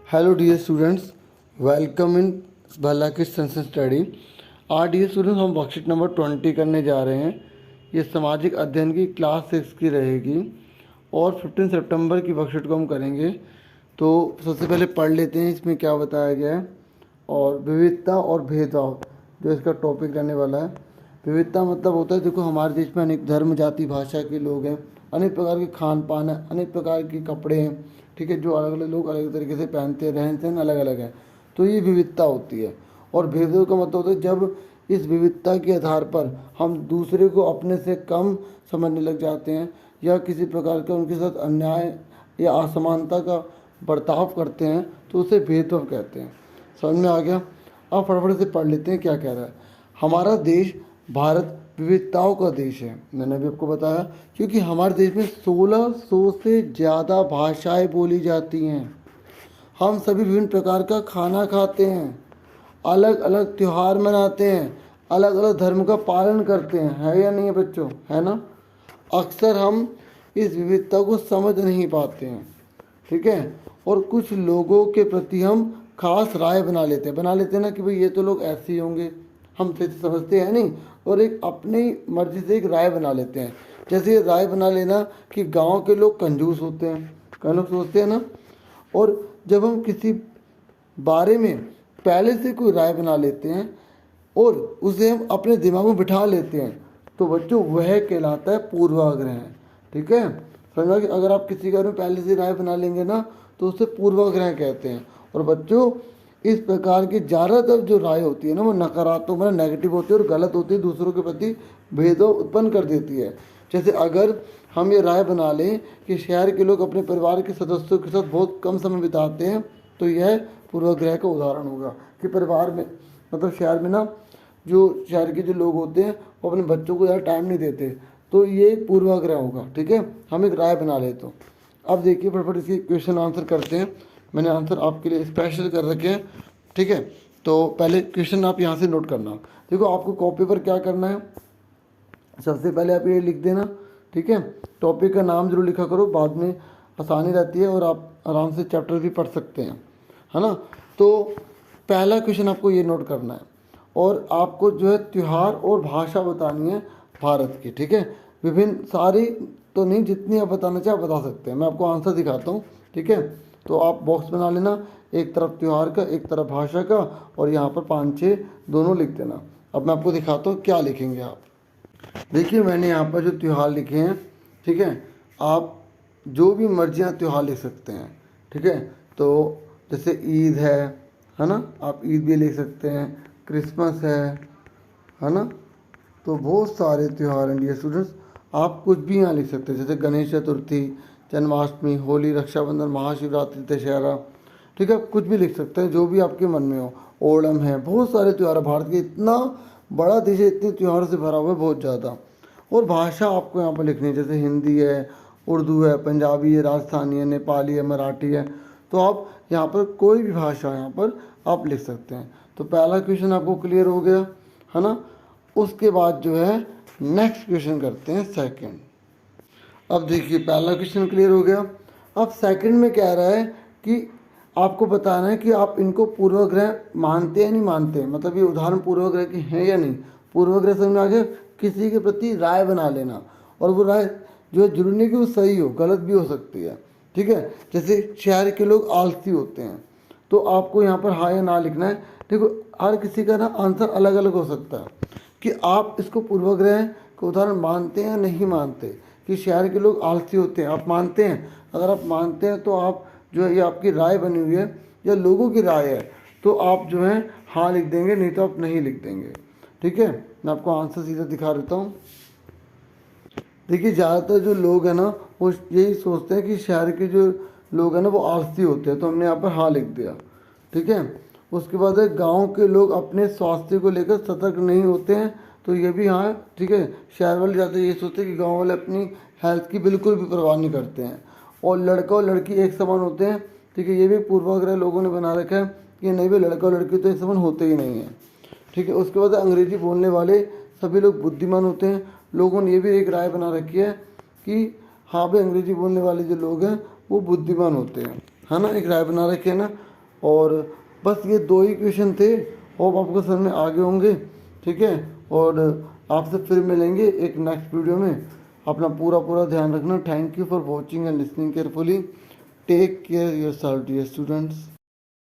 Hello dear students, welcome in भलाकिस sense study. आज dear students हम वर्कशीट नंबर 20 करने जा रहे हैं। ये सामाजिक अध्ययन की क्लास 6 की रहेगी और 15 सितंबर की वर्कशीट को हम करेंगे। तो सबसे पहले पढ़ लेते हैं इसमें क्या बताया गया है। और विविधता और भेदभाव जो इसका टॉपिक रहने वाला है। विविधता मतलब होता है, देखो हमारे देश में अनेक धर्म, जाति, भाषा के लोग हैं, अनेक प्रकार के खान पान है, अनेक प्रकार के कपड़े हैं, ठीक है, जो अलग अलग लोग अलग तरीके से पहनते हैं, रहन सहन अलग अलग है। तो ये विविधता होती है। और भेदभाव का मतलब होता है जब इस विविधता के आधार पर हम दूसरे को अपने से कम समझने लग जाते हैं या किसी प्रकार का उनके साथ अन्याय या असमानता का बर्ताव करते हैं, तो उसे भेदभाव कहते हैं। समझ में आ गया? अब फटाफट से पढ़ लेते हैं क्या कह रहा है। हमारा देश भारत विविधताओं का देश है, मैंने अभी आपको बताया, क्योंकि हमारे देश में 1600 से ज़्यादा भाषाएं बोली जाती हैं। हम सभी विभिन्न प्रकार का खाना खाते हैं, अलग अलग त्यौहार मनाते हैं, अलग अलग धर्म का पालन करते हैं, है या नहीं है बच्चों? है ना। अक्सर हम इस विविधता को समझ नहीं पाते हैं, ठीक है। और कुछ लोगों के प्रति हम खास राय बना लेते हैं ना कि भाई ये तो लोग ऐसे ही होंगे, हम समझते हैं नहीं, और एक अपनी मर्जी से एक राय बना लेते हैं। जैसे ये राय बना लेना कि गांव के लोग कंजूस होते हैं, कई लोग सोचते हैं ना। और जब हम किसी बारे में पहले से कोई राय बना लेते हैं और उसे हम अपने दिमाग में बिठा लेते हैं, तो बच्चों वह कहलाता है पूर्वाग्रह, ठीक है। समझा कि अगर आप किसी के बारे में पहले से राय बना लेंगे ना, तो उसे पूर्वाग्रह कहते हैं। और बच्चों इस प्रकार की ज़्यादातर जो राय होती है ना, वो नकारात्मक मतलब नेगेटिव होती है और गलत होती है, दूसरों के प्रति भेदभाव उत्पन्न कर देती है। जैसे अगर हम ये राय बना लें कि शहर के लोग अपने परिवार के सदस्यों के साथ बहुत कम समय बिताते हैं, तो यह पूर्वाग्रह का उदाहरण होगा कि परिवार में मतलब शहर में ना जो शहर के जो लोग होते हैं वो अपने बच्चों को ज़्यादा टाइम नहीं देते, तो ये पूर्वाग्रह होगा, ठीक है। हम एक राय बना ले। तो अब देखिए फटाफट इसकी क्वेश्चन आंसर करते हैं। मैंने आंसर आपके लिए स्पेशल कर रखे हैं, ठीक है। तो पहले क्वेश्चन आप यहाँ से नोट करना। देखो आपको कॉपी पर क्या करना है, सबसे पहले आप ये लिख देना, ठीक है। टॉपिक का नाम जरूर लिखा करो, बाद में आसानी रहती है और आप आराम से चैप्टर भी पढ़ सकते हैं, है ना। तो पहला क्वेश्चन आपको ये नोट करना है और आपको जो है त्यौहार और भाषा बतानी है भारत की, ठीक है। विभिन्न सारी तो नहीं, जितनी आप बताना चाहे आप बता सकते हैं। मैं आपको आंसर दिखाता हूँ, ठीक है। तो आप बॉक्स बना लेना, एक तरफ त्यौहार का, एक तरफ भाषा का, और यहाँ पर 5-6 दोनों लिख देना। अब मैं आपको दिखाता हूँ क्या लिखेंगे आप। देखिए मैंने यहाँ पर जो त्यौहार लिखे हैं, ठीक है, आप जो भी मर्जियाँ त्यौहार लिख सकते हैं, ठीक है। तो जैसे ईद है ना, आप ईद भी लिख सकते हैं, क्रिसमस है ना। तो बहुत सारे त्यौहार हैं डियर स्टूडेंट्स, आप कुछ भी यहाँ लिख सकते हैं, जैसे गणेश चतुर्थी, जन्माष्टमी, होली, रक्षाबंधन, महाशिवरात्रि, दशहरा, ठीक है। कुछ भी लिख सकते हैं जो भी आपके मन में हो। ओणम है, बहुत सारे त्यौहार है। भारत के इतना बड़ा देश है, इतने त्योहारों से भरा हुआ है, बहुत ज़्यादा। और भाषा आपको यहाँ पर लिखनी है, जैसे हिंदी है, उर्दू है, पंजाबी है, राजस्थानी है, नेपाली है, मराठी है। तो आप यहाँ पर कोई भी भाषा यहाँ पर आप लिख सकते हैं। तो पहला क्वेश्चन आपको क्लियर हो गया, है ना। उसके बाद जो है नेक्स्ट क्वेश्चन करते हैं, सेकंड। अब देखिए पहला क्वेश्चन क्लियर हो गया। अब सेकंड में कह रहा है कि आपको बताना है कि आप इनको पूर्वाग्रह मानते हैं नहीं मानते हैं, मतलब ये उदाहरण पूर्वाग्रह की है या नहीं। पूर्वाग्रह समझ में आ गया, किसी के प्रति राय बना लेना, और वो राय जो है जरूरी नहीं कि वो सही हो, गलत भी हो सकती है, ठीक है। जैसे शहर के लोग आलसी होते हैं, तो आपको यहाँ पर हाँ या ना लिखना है। देखो हर किसी का ना आंसर अलग अलग हो सकता है कि आप इसको पूर्वाग्रह का उदाहरण मानते हैं या नहीं मानते। कि शहर के लोग आलसी होते हैं, आप मानते हैं? अगर आप मानते हैं तो आप जो है ये आपकी राय बनी हुई है या लोगों की राय है, तो आप जो है हाँ लिख देंगे, नहीं तो आप नहीं लिख देंगे, ठीक है। मैं आपको आंसर सीधा दिखा देता हूँ। देखिए ज़्यादातर जो लोग हैं ना वो यही सोचते हैं कि शहर के जो लोग हैं ना वो आलसी होते हैं, तो हमने यहाँ पर हाँ लिख दिया, ठीक है। उसके बाद है गाँव के लोग अपने स्वास्थ्य को लेकर सतर्क नहीं होते हैं, तो ये भी हाँ, ठीक है। शहर वाले ज़्यादा ये सोचते हैं कि गाँव वाले अपनी हेल्थ की बिल्कुल भी परवाह नहीं करते हैं, और लड़का और लड़की एक समान होते हैं, ठीक है। ये भी पूर्वाग्रह लोगों ने बना रखा है कि नहीं भाई लड़का और लड़की तो एक समान होते ही नहीं है, ठीक है। उसके बाद अंग्रेजी बोलने वाले सभी लोग बुद्धिमान होते हैं। लोगों ने ये भी एक राय बना रखी है कि हाँ भाई अंग्रेजी बोलने वाले जो लोग हैं वो बुद्धिमान होते हैं, है ना, एक राय बना रखी है ना। और बस ये 2 ही क्वेश्चन थे। होप आपको समझ में आगे होंगे, ठीक है। और आपसे फिर मिलेंगे एक नेक्स्ट वीडियो में। अपना पूरा ध्यान रखना। Thank you for watching and listening carefully. Take care yourself dear students.